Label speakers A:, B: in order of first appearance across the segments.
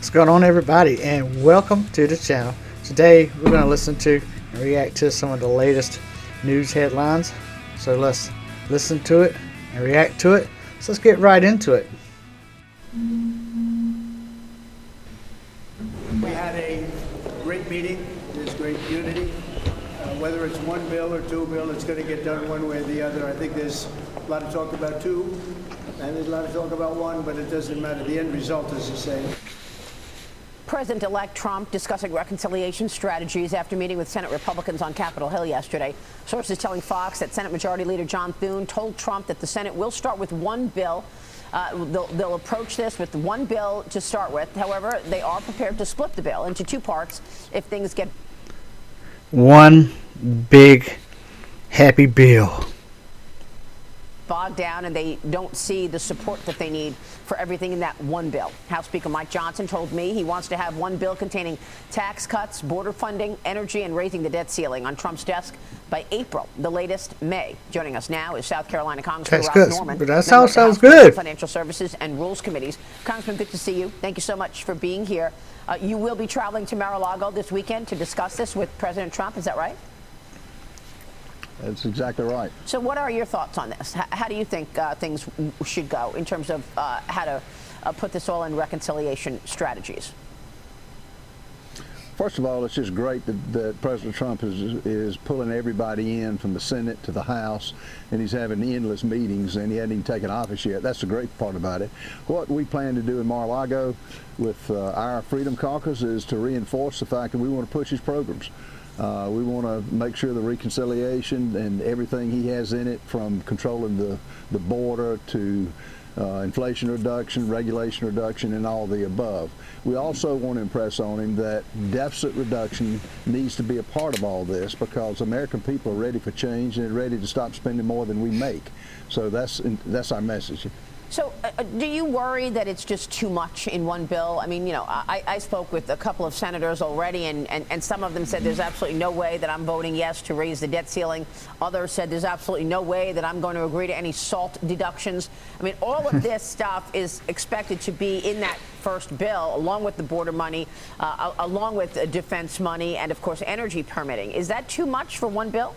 A: What's going on, everybody, and welcome to the channel. Today we're going to listen to and react to some of the latest news headlines. So let's listen to it and react to it. So let's get right into it.
B: We had a great meeting. There's great unity. Whether it's one bill or two bill, it's going to get done one way or the other. I think there's a lot of talk about two, and there's a lot of talk about one, but it doesn't matter. The end result is the same.
C: President-elect Trump discussing reconciliation strategies after meeting with Senate Republicans on Capitol Hill yesterday. Sources telling Fox that Senate Majority Leader John Thune told Trump that the Senate will start with one bill. They'll approach this with one bill to start with. However, they are prepared to split the bill into two parts if things get
A: one big happy bill
C: bogged down and they don't see the support that they need for everything in that one bill. House Speaker Mike Johnson told me he wants to have one bill containing tax cuts, border funding, energy, and raising the debt ceiling on Trump's desk by April, the latest May. Joining us now is South Carolina Congressman Ross Norman.
A: But that sounds
C: good. Financial Services and Rules Committees. Congressman, good to see you. Thank you so much for being here. You will be traveling to Mar-a-Lago this weekend to discuss this with President Trump. Is that right?
D: That's exactly right.
C: So what are your thoughts on this? How do you think things should go in terms of how to put this all in reconciliation strategies?
D: First of all, it's just great that President Trump is pulling everybody in from the Senate to the House, and he's having endless meetings, and he hasn't even taken office yet. That's the great part about it. What we plan to do in Mar-a-Lago with our Freedom Caucus is to reinforce the fact that we want to push his programs. We want to make sure the reconciliation and everything he has in it, from controlling the border to inflation reduction, regulation reduction, and all the above. We also want to impress on him that deficit reduction needs to be a part of all this, because American people are ready for change and they're ready to stop spending more than we make. So that's our message.
C: So do you worry that it's just too much in one bill? I mean, you know, I spoke with a couple of senators already, and some of them said there's absolutely no way that I'm voting yes to raise the debt ceiling. Others said there's absolutely no way that I'm going to agree to any SALT deductions. I mean, all of this stuff is expected to be in that first bill, along with the border money, along with defense money, and, of course, energy permitting. Is that too much for one bill?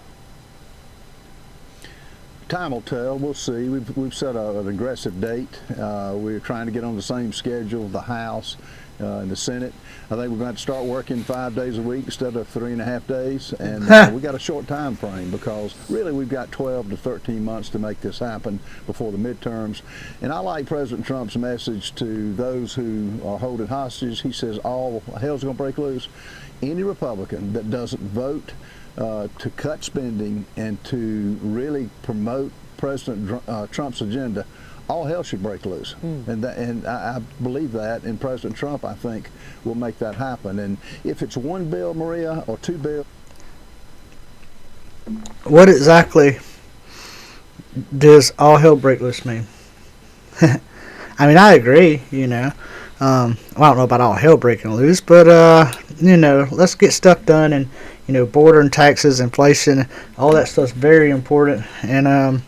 D: Time will tell. We'll see. We've set an aggressive date. We're trying to get on the same schedule, the House and the Senate. I think we're going to start working 5 days a week instead of 3.5 days. And we got a short time frame, because really we've got 12 to 13 months to make this happen before the midterms. And I like President Trump's message to those who are holding hostages. He says all hell's going to break loose. Any Republican that doesn't vote to cut spending and to really promote President Trump's agenda, all hell should break loose. And I believe that, and President Trump, I think, will make that happen. And if it's one bill, Maria, or two bills.
A: What exactly does all hell break loose mean? I mean, I agree, you know. I don't know about all hell breaking loose, but, you know, let's get stuff done. And, you know, border and taxes, inflation, all that stuff's very important. And,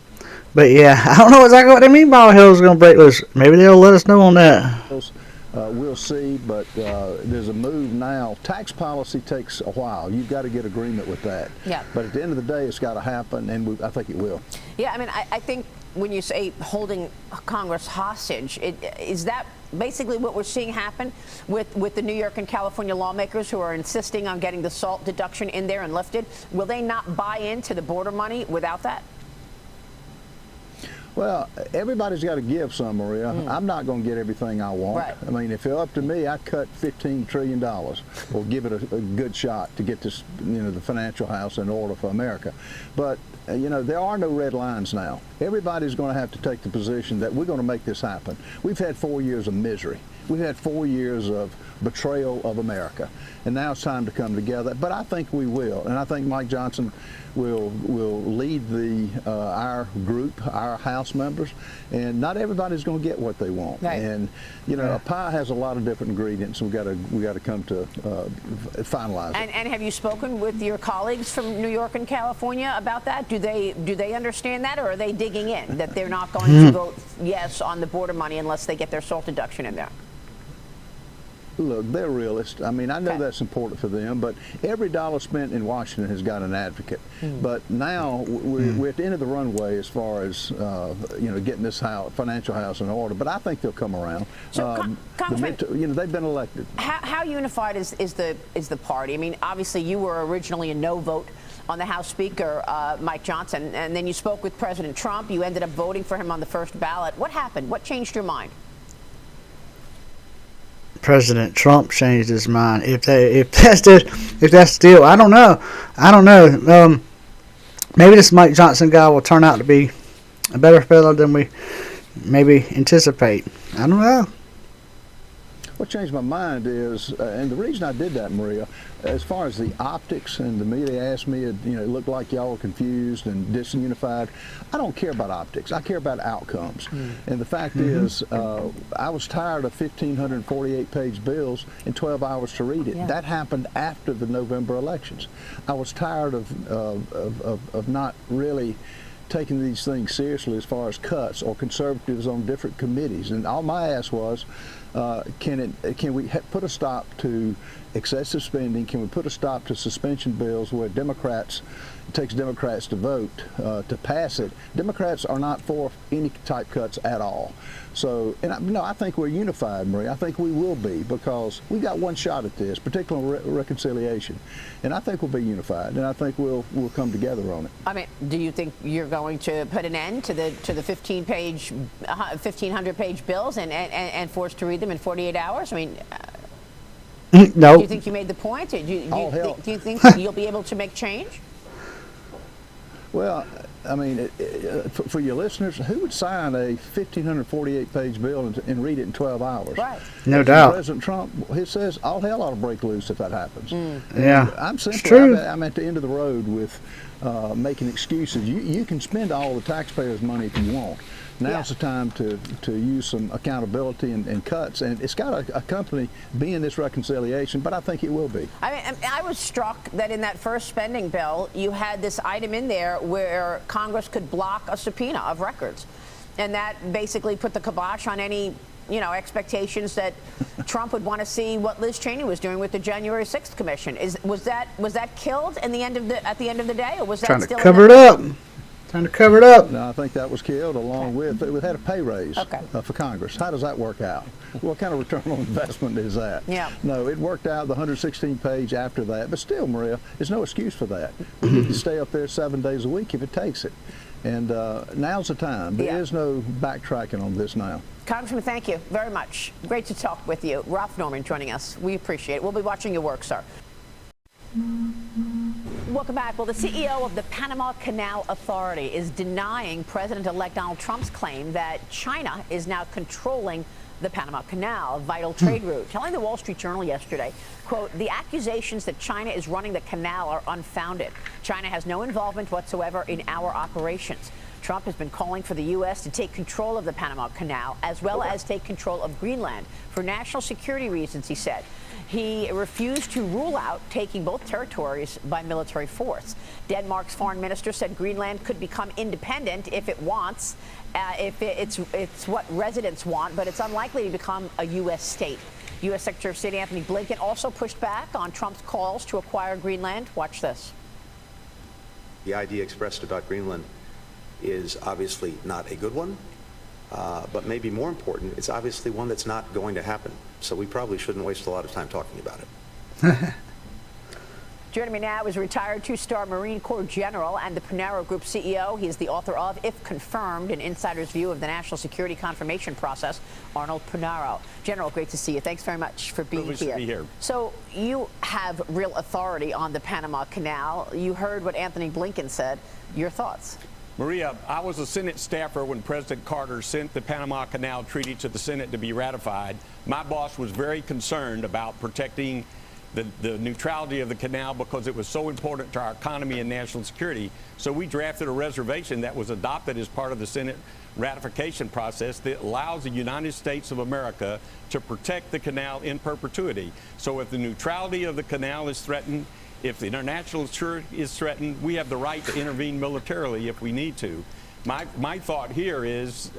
A: but yeah, I don't know exactly what they mean by all hell's going to break loose. Maybe they'll let us know on that.
D: We'll see, but there's a move now. Tax policy takes a while. You've got to get agreement with that.
C: Yeah.
D: But at the end of the day, it's got to happen, and I think it will.
C: Yeah, I mean, I think when you say holding Congress hostage, is that basically what we're seeing happen with the New York and California lawmakers who are insisting on getting the SALT deduction in there and lifted? Will they not buy into the border money without that?
D: Well, everybody's got to give some, Maria. I'm not going to get everything I want.
C: Right.
D: I mean, if it's up to me, I cut $15 trillion, or give it a good shot to get this, you know, the financial house in order for America. But, you know, there are no red lines now. Everybody's going to have to take the position that we're going to make this happen. We've had 4 years of misery. We've had 4 years of betrayal of America, and now it's time to come together. But I think we will, and I think Mike Johnson will lead our group, our House members, and not everybody's going to get what they want.
C: Right.
D: And you know, a pie has a lot of different ingredients. We got to come to finalize it.
C: And have you spoken with your colleagues from New York and California about that? Do they understand that, or are they digging in that they're not going to vote yes on the border money unless they get their SALT deduction in there?
D: Look, they're realists. I mean, I know that's important for them, but every dollar spent in Washington has got an advocate. But now we're at the end of the runway as far as getting this financial house in order. But I think they'll come around.
C: So, Congressman,
D: they've been elected.
C: How unified is the party? I mean, obviously you were originally a no vote on the House Speaker, Mike Johnson, and then you spoke with President Trump. You ended up voting for him on the first ballot. What happened? What changed your mind?
A: President Trump changed his mind. If that's the deal, I don't know. Maybe this Mike Johnson guy will turn out to be a better fellow than we maybe anticipate. I don't know.
D: What changed my mind is, and the reason I did that, Maria, as far as the optics, and the media asked me, it looked like y'all were confused and disunified. I don't care about optics. I care about outcomes. And the fact is, I was tired of 1,548-page bills and 12 hours to read it. That happened after the November elections. I was tired of not really taking these things seriously as far as cuts or conservatives on different committees. And all my ask was, can we put a stop to excessive spending? Can we put a stop to suspension bills where it takes Democrats to vote to pass it? Democrats are not for any type cuts at all. So, and I think we're unified, Marie. I think we will be, because we got one shot at this, particularly reconciliation. And I think we'll be unified, and I think we'll come together on it.
C: I mean, do you think you're going to put an end to the 1,500-page bills and forced to read them in 48 hours? I mean,
A: no.
C: Do you think you made the point? Do you think you'll be able to make change?
D: Well, I mean, for your listeners, who would sign a 1,548-page bill and read it in 12 hours?
C: Right.
A: No doubt.
D: President Trump, he says all hell ought to break loose if that happens.
A: Yeah,
D: I'm simply,
A: it's true.
D: I'm at the end of the road with making excuses. You can spend all the taxpayers' money if you want. Now's the time to use some accountability and cuts, and it's got to accompany being this reconciliation, but I think it will be.
C: I mean, I was struck that in that first spending bill, you had this item in there where Congress could block a subpoena of records, and that basically put the kibosh on any expectations that Trump would want to see what Liz Cheney was doing with the January 6th commission. Was that killed at the end of the day, or was that still
A: cover it up? Trying to cover it up.
D: No, I think that was killed along with it. We had a pay raise for Congress. How does that work out? What kind of return on investment is that?
C: Yeah.
D: No, it worked out the 116-page after that. But still, Maria, there's no excuse for that. We need to stay up there 7 days a week if it takes it. And now's the time. There is no backtracking on this now.
C: Congressman, thank you very much. Great to talk with you. Ralph Norman joining us. We appreciate it. We'll be watching your work, sir. Welcome back. Well, the CEO of the Panama Canal Authority is denying President-elect Donald Trump's claim that China is now controlling the Panama Canal, a vital trade route, telling the Wall Street Journal yesterday, quote, the accusations that China is running the canal are unfounded. China has no involvement whatsoever in our operations. Trump has been calling for the U.S. to take control of the Panama Canal, as well as take control of Greenland for national security reasons, he said. He refused to rule out taking both territories by military force. Denmark's foreign minister said Greenland could become independent if it wants, it's what residents want, but it's unlikely to become a U.S. state. U.S. Secretary of State Anthony Blinken also pushed back on Trump's calls to acquire Greenland. Watch this.
E: The idea expressed about Greenland is obviously not a good one, but maybe more important, it's obviously one that's not going to happen. So we probably shouldn't waste a lot of time talking about it.
C: Joining me now is retired two-star Marine Corps General and the Panero Group CEO. He is the author of If Confirmed, an insider's view of the national security confirmation process, Arnold Panero. General, great to see you. Thanks very much for being here.
F: To be here.
C: So you have real authority on the Panama Canal. You heard what Anthony Blinken said. Your thoughts?
F: Maria, I was a Senate staffer when President Carter sent the Panama Canal Treaty to the Senate to be ratified. My boss was very concerned about protecting the neutrality of the canal because it was so important to our economy and national security. So we drafted a reservation that was adopted as part of the Senate ratification process that allows the United States of America to protect the canal in perpetuity. So if the neutrality of the canal is threatened, if the international security is threatened, we have the right to intervene militarily if we need to. My thought here is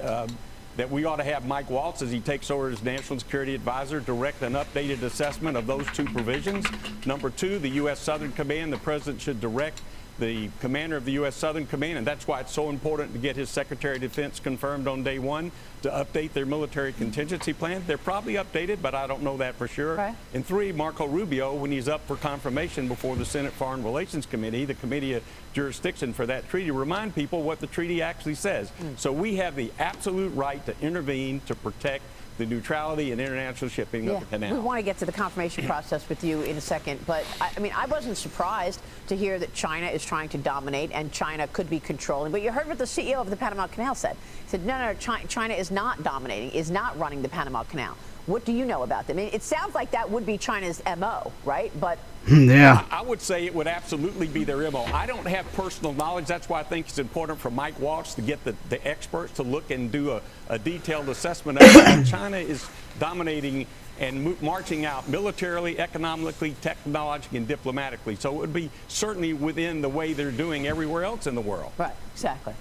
F: that we ought to have Mike Waltz, as he takes over as National Security Advisor, direct an updated assessment of those two provisions. Number two, the U.S. Southern Command, the President should direct the commander of the U.S. Southern Command, and that's why it's so important to get his Secretary of Defense confirmed on day one to update their military contingency plan. They're probably updated, but I don't know that for sure.
C: Right.
F: And three, Marco Rubio, when he's up for confirmation before the Senate Foreign Relations Committee, the committee of jurisdiction for that treaty, remind people what the treaty actually says. So we have the absolute right to intervene to protect the neutrality and international shipping of the canal.
C: We want to get to the confirmation process with you in a second, but I mean, I wasn't surprised to hear that China is trying to dominate and China could be controlling. But you heard what the CEO of the Panama Canal said. He said, no, China is not dominating, is not running the Panama Canal. What do you know about them? I mean, it sounds like that would be China's MO, right? But
A: Yeah.
F: I would say it would absolutely be their MO. I don't have personal knowledge. That's why I think it's important for Mike Waltz to get the experts to look and do a detailed assessment of it. China is dominating and marching out militarily, economically, technologically, and diplomatically. So it would be certainly within the way they're doing everywhere else in the world.
C: right, exactly.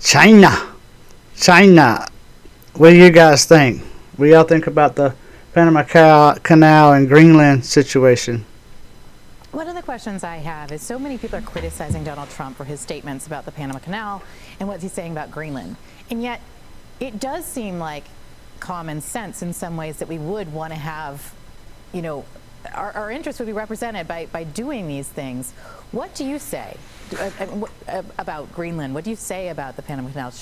A: China. What do you guys think? What do y'all think about the Panama Canal and Greenland situation?
G: One of the questions I have is so many people are criticizing Donald Trump for his statements about the Panama Canal and what he's saying about Greenland. And yet it does seem like common sense in some ways that we would want to have, you know, our interests would be represented by doing these things. What do you say about Greenland? What do you say about the Panama Canal?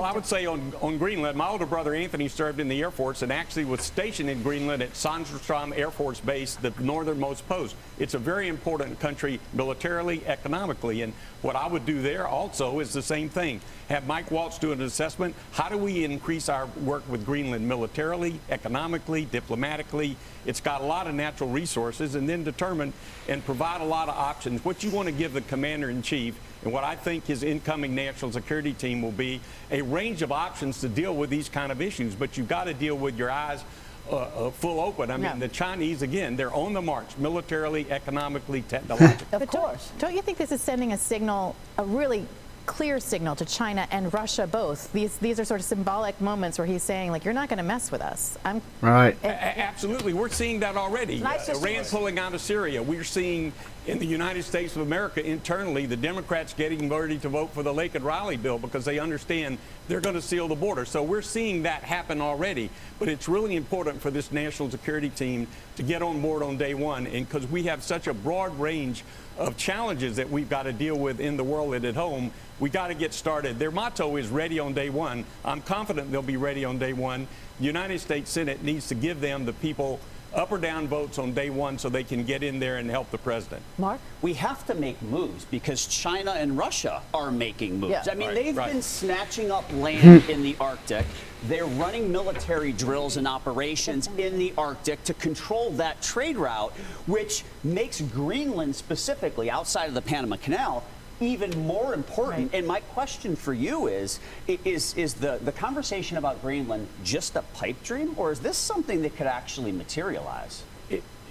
F: I would say on Greenland, my older brother Anthony served in the Air Force and actually was stationed in Greenland at Sandstrom Air Force Base, the northernmost post. It's a very important country militarily, economically, and what I would do there also is the same thing. Have Mike Waltz do an assessment. How do we increase our work with Greenland militarily, economically, diplomatically? It's got a lot of natural resources, and then determine and provide a lot of options. What you want to give the commander-in-chief and what I think his incoming national security team will be a range of options to deal with these kind of issues, but you've got to deal with your eyes full open. I mean, the Chinese, again, they're on the march militarily, economically, technologically.
C: Of course.
G: Don't you think this is sending a signal, a really clear signal to China and Russia both? These are sort of symbolic moments where he's saying, like, you're not going to mess with us.
A: Right.
F: Absolutely. We're seeing that already. Iran pulling out of Syria. We're seeing in the United States of America internally the Democrats getting ready to vote for the Lake and Riley bill because they understand they're going to seal the border. So we're seeing that happen already. But it's really important for this national security team to get on board on day one, and because we have such a broad range of challenges that we've got to deal with in the world and at home, we got to get started. Their motto is ready on day one. I'm confident they'll be ready on day one. The United States Senate needs to give them the people up or down votes on day one so they can get in there and help the president.
C: Mark?
H: We have to make moves because China and Russia are making moves.
C: Yeah.
H: I mean,
F: Right,
H: they've
F: right.
H: been snatching up land in the Arctic. They're running military drills and operations in the Arctic to control that trade route, which makes Greenland specifically, outside of the Panama Canal, even more important.
G: Right.
H: And my question for you is the conversation about Greenland just a pipe dream, or is this something that could actually materialize?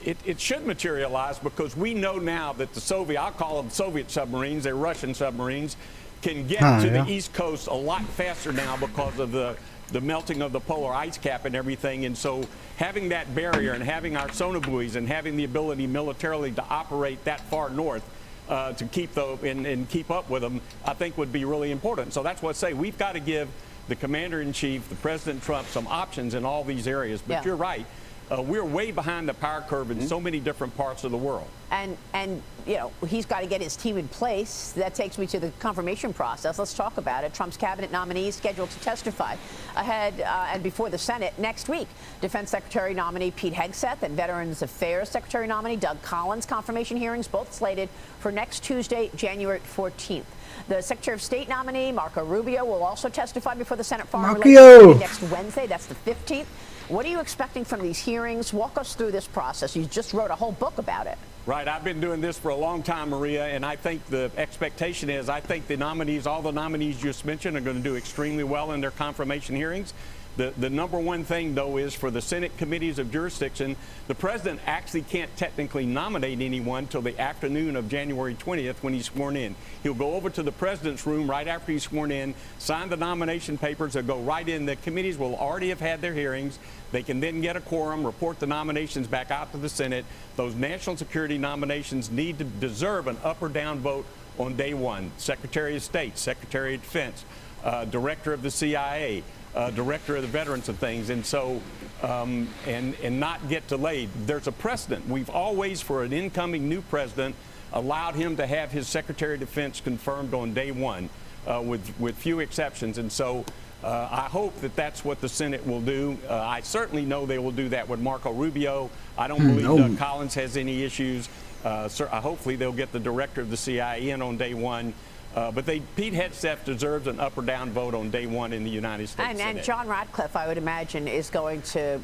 F: It should materialize because we know now that the I'll call them Soviet submarines, they're Russian submarines, can get to the East Coast a lot faster now because of the melting of the polar ice cap and everything. And so having that barrier and having our sonobuoys and having the ability militarily to operate that far north to keep and keep up with them, I think would be really important. So that's what I say. We've got to give the commander-in-chief, the President Trump, some options in all these areas. But you're right. We're way behind the power curve in so many different parts of the world.
C: And you know, he's got to get his team in place. That takes me to the confirmation process. Let's talk about it. Trump's cabinet nominees scheduled to testify ahead and before the Senate next week. Defense Secretary nominee Pete Hegseth and Veterans Affairs Secretary nominee Doug Collins confirmation hearings both slated for next Tuesday, January 14th. The Secretary of State nominee, Marco Rubio, will also testify before the Senate Foreign Relations Committee next Wednesday. That's the 15th. What are you expecting from these hearings? Walk us through this process. You just wrote a whole book about it.
F: Right. I've been doing this for a long time, Maria, and I think the expectation is I think the nominees, all the nominees you just mentioned, are going to do extremely well in their confirmation hearings. The number one thing, though, is for the Senate committees of jurisdiction, the president actually can't technically nominate anyone till the afternoon of January 20th when he's sworn in. He'll go over to the president's room right after he's sworn in, sign the nomination papers, they'll go right in. The committees will already have had their hearings. They can then get a quorum, report the nominations back out to the Senate. Those national security nominations need to deserve an up or down vote on day one. Secretary of State, Secretary of Defense, Director of the CIA, Director of the Veterans of Things, and so and not get delayed. There's a precedent. We've always, for an incoming new president, allowed him to have his Secretary of Defense confirmed on day one, with few exceptions. And so I hope that that's what the Senate will do. I certainly know they will do that with Marco Rubio. I don't believe Doug Collins has any issues. Hopefully they'll get the Director of the CIA in on day one. But Pete Hegseth deserves an up or down vote on day one in the United States Senate.
C: And John Ratcliffe, I would imagine, is going to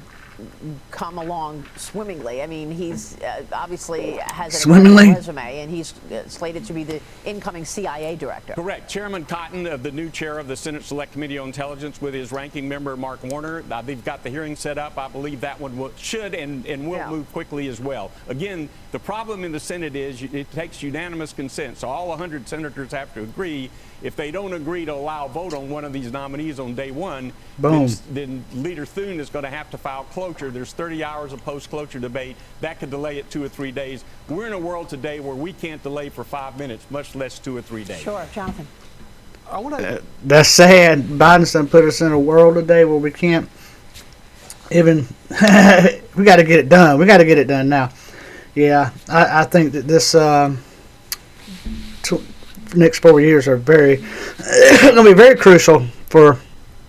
C: come along swimmingly. I mean, he's obviously has an incredible resume, and he's slated to be the incoming CIA director.
F: Correct. Chairman Cotton, the new chair of the Senate Select Committee on Intelligence, with his ranking member Mark Warner, they've got the hearing set up. I believe that one should and will move quickly as well. Again, the problem in the Senate is it takes unanimous consent, so all 100 senators have to agree. If they don't agree to allow a vote on one of these nominees on day one, then Leader Thune is going to have to file cloture. There's 30 hours of post-cloture debate. That could delay it 2 or 3 days. We're in a world today where we can't delay for 5 minutes, much less 2 or 3 days.
C: Sure, Jonathan.
A: That's sad. Biden's done put us in a world today where we can't even. We got to get it done. We got to get it done now. Yeah, I think that this next 4 years are going to be very crucial for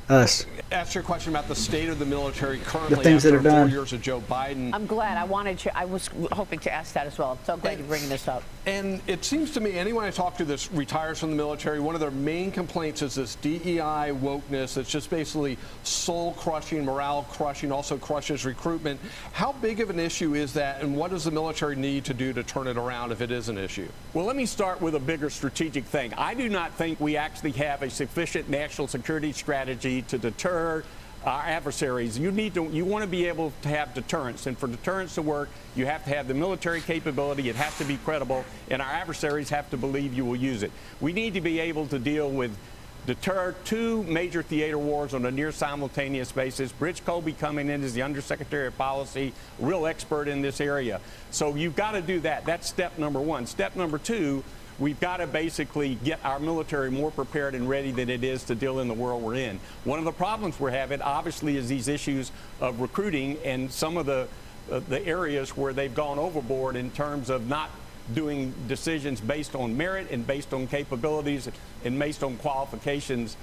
A: us.
I: Ask your question about the state of the military currently
A: the things
I: after
A: that are
I: 4
A: done.
I: years of Joe Biden.
C: I'm glad. I was hoping to ask that as well. I'm so glad you're bringing this up.
I: And it seems to me, anyone I talk to that retires from the military, one of their main complaints is this DEI wokeness that's just basically soul-crushing, morale-crushing, also crushes recruitment. How big of an issue is that, and what does the military need to do to turn it around if it is an issue?
F: Well, let me start with a bigger strategic thing. I do not think we actually have a sufficient national security strategy to deter our adversaries. You want to be able to have deterrence, and for deterrence to work, you have to have the military capability. It has to be credible, and our adversaries have to believe you will use it. We need to be able to deter 2 major theater wars on a near simultaneous basis. Rich Colby coming in as the Undersecretary of Policy, real expert in this area. So you've got to do that. That's step number 1. Step number 2, we've got to basically get our military more prepared and ready than it is to deal in the world we're in. One of the problems we're having, obviously, is these issues of recruiting and some of the areas where they've gone overboard in terms of not doing decisions based on merit and based on capabilities and based on qualifications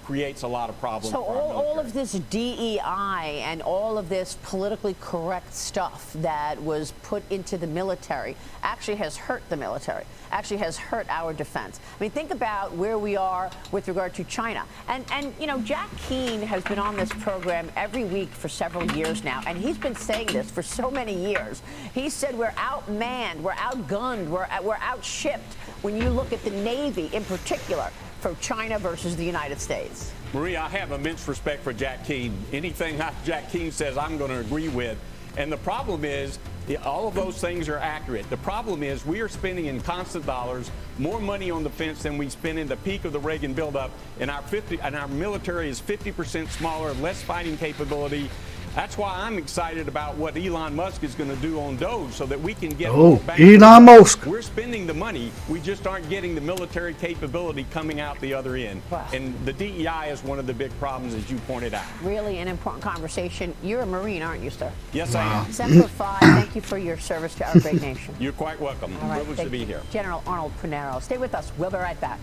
F: creates a lot of problems.
C: So all of this DEI and all of this politically correct stuff that was put into the military actually has hurt the military, actually has hurt our defense. I mean, think about where we are with regard to China. And you know, Jack Keane has been on this program every week for several years now, and he's been saying this for so many years. He said we're outmanned, we're outgunned, we're outshipped when you look at the Navy in particular for China versus the United States.
F: Maria, I have immense respect for Jack Keane. Anything Jack Keane says, I'm going to agree with. And the problem is, all of those things are accurate. The problem is we are spending in constant dollars more money on defense than we spent in the peak of the Reagan buildup, and our military is 50% smaller, less fighting capability. That's why I'm excited about what Elon Musk is going to do on Doge, so that we can get back.
A: Elon Musk.
F: We're spending the money. We just aren't getting the military capability coming out the other end.
C: Wow.
F: And the DEI is one of the big problems, as you pointed out.
C: Really an important conversation. You're a Marine, aren't you, sir?
F: Yes, I am.
C: Semper Fi, thank you for your service to our great nation.
F: You're quite welcome.
C: All right,
F: Privileged to be here.
C: General Arnold Prunero. Stay with us. We'll be right back.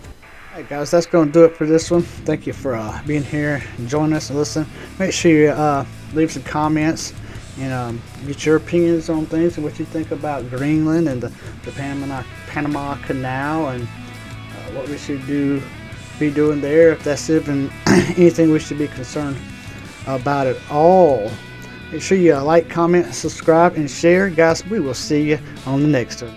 A: All right, guys, that's going to do it for this one. Thank you for being here and joining us and listening. Make sure you leave some comments and get your opinions on things and what you think about Greenland and the Panama Canal and what we should be doing there, if that's even anything we should be concerned about at all. Make sure you like, comment, subscribe, and share. Guys, we will see you on the next one.